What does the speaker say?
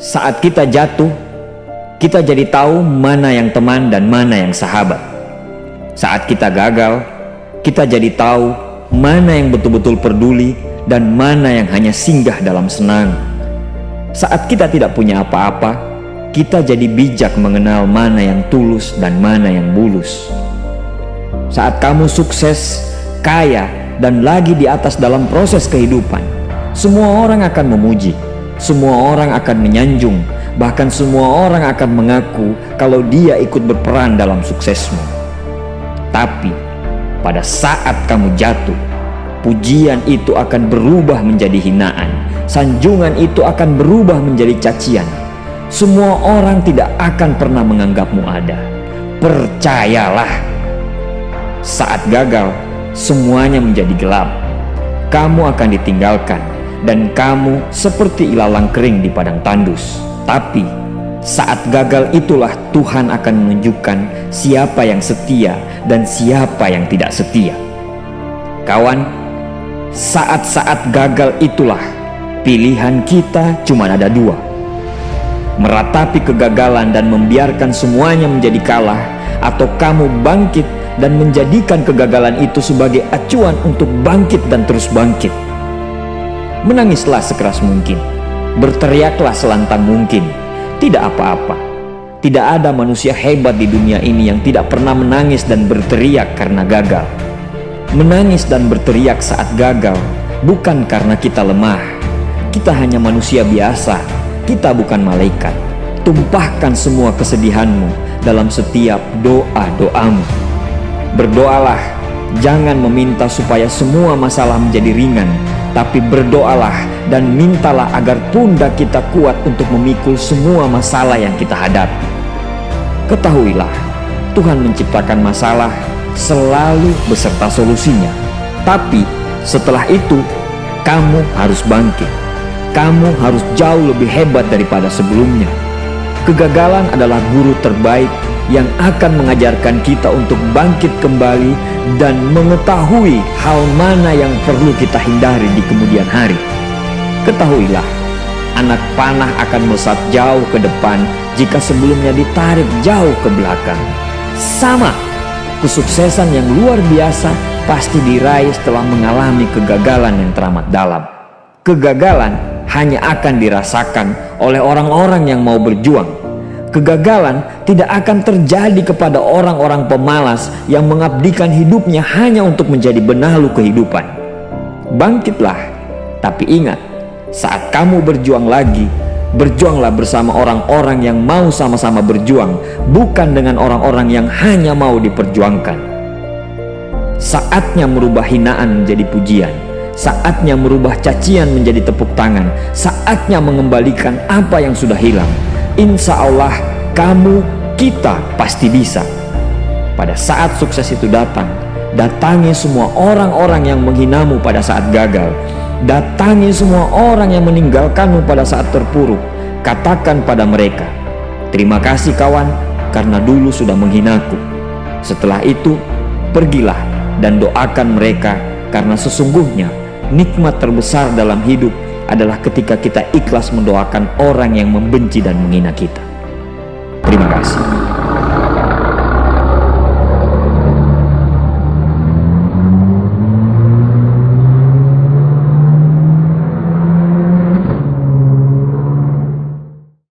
Saat kita jatuh, kita jadi tahu mana yang teman dan mana yang sahabat. Saat kita gagal, kita jadi tahu mana yang betul-betul peduli dan mana yang hanya singgah dalam senang. Saat kita tidak punya apa-apa, kita jadi bijak mengenal mana yang tulus dan mana yang bulus. Saat kamu sukses, kaya, dan lagi di atas dalam proses kehidupan, semua orang akan memuji, semua orang akan menyanjung, bahkan semua orang akan mengaku kalau dia ikut berperan dalam suksesmu. Tapi pada saat kamu jatuh, pujian itu akan berubah menjadi hinaan, sanjungan itu akan berubah menjadi cacian. Semua orang tidak akan pernah menganggapmu ada. Percayalah, saat gagal, semuanya menjadi gelap. Kamu akan ditinggalkan dan kamu seperti ilalang kering di padang tandus. Tapi saat gagal itulah Tuhan akan menunjukkan siapa yang setia dan siapa yang tidak setia. Kawan, saat-saat gagal itulah pilihan kita cuma ada dua: meratapi kegagalan dan membiarkan semuanya menjadi kalah, atau kamu bangkit dan menjadikan kegagalan itu sebagai acuan untuk bangkit dan terus bangkit. Menangislah sekeras mungkin, berteriaklah selantang mungkin. Tidak apa-apa. Tidak ada manusia hebat di dunia ini yang tidak pernah menangis dan berteriak karena gagal. Menangis dan berteriak saat gagal bukan karena kita lemah. Kita hanya manusia biasa. Kita bukan malaikat. Tumpahkan semua kesedihanmu dalam setiap doa-doamu. Berdoalah, jangan meminta supaya semua masalah menjadi ringan, tapi berdoalah dan mintalah agar pundak kita kuat untuk memikul semua masalah yang kita hadapi. Ketahuilah, Tuhan menciptakan masalah selalu beserta solusinya. Tapi setelah itu, kamu harus bangkit. Kamu harus jauh lebih hebat daripada sebelumnya. Kegagalan adalah guru terbaik yang akan mengajarkan kita untuk bangkit kembali dan mengetahui hal mana yang perlu kita hindari di kemudian hari. Ketahuilah, anak panah akan melesat jauh ke depan jika sebelumnya ditarik jauh ke belakang. Sama, kesuksesan yang luar biasa pasti diraih setelah mengalami kegagalan yang teramat dalam. Kegagalan hanya akan dirasakan oleh orang-orang yang mau berjuang. Kegagalan tidak akan terjadi kepada orang-orang pemalas yang mengabdikan hidupnya hanya untuk menjadi benalu kehidupan. Bangkitlah, tapi ingat, saat kamu berjuang lagi, berjuanglah bersama orang-orang yang mau sama-sama berjuang, bukan dengan orang-orang yang hanya mau diperjuangkan. Saatnya merubah hinaan menjadi pujian. Saatnya merubah cacian menjadi tepuk tangan. Saatnya mengembalikan apa yang sudah hilang. Insya Allah kamu, kita pasti bisa. Pada saat sukses itu datang, datangi semua orang-orang yang menghinamu pada saat gagal. Datangi semua orang yang meninggalkanmu pada saat terpuruk. Katakan pada mereka, terima kasih kawan, karena dulu sudah menghinaku. Setelah itu, pergilah dan doakan mereka, karena sesungguhnya nikmat terbesar dalam hidup adalah ketika kita ikhlas mendoakan orang yang membenci dan menghina kita. Terima kasih.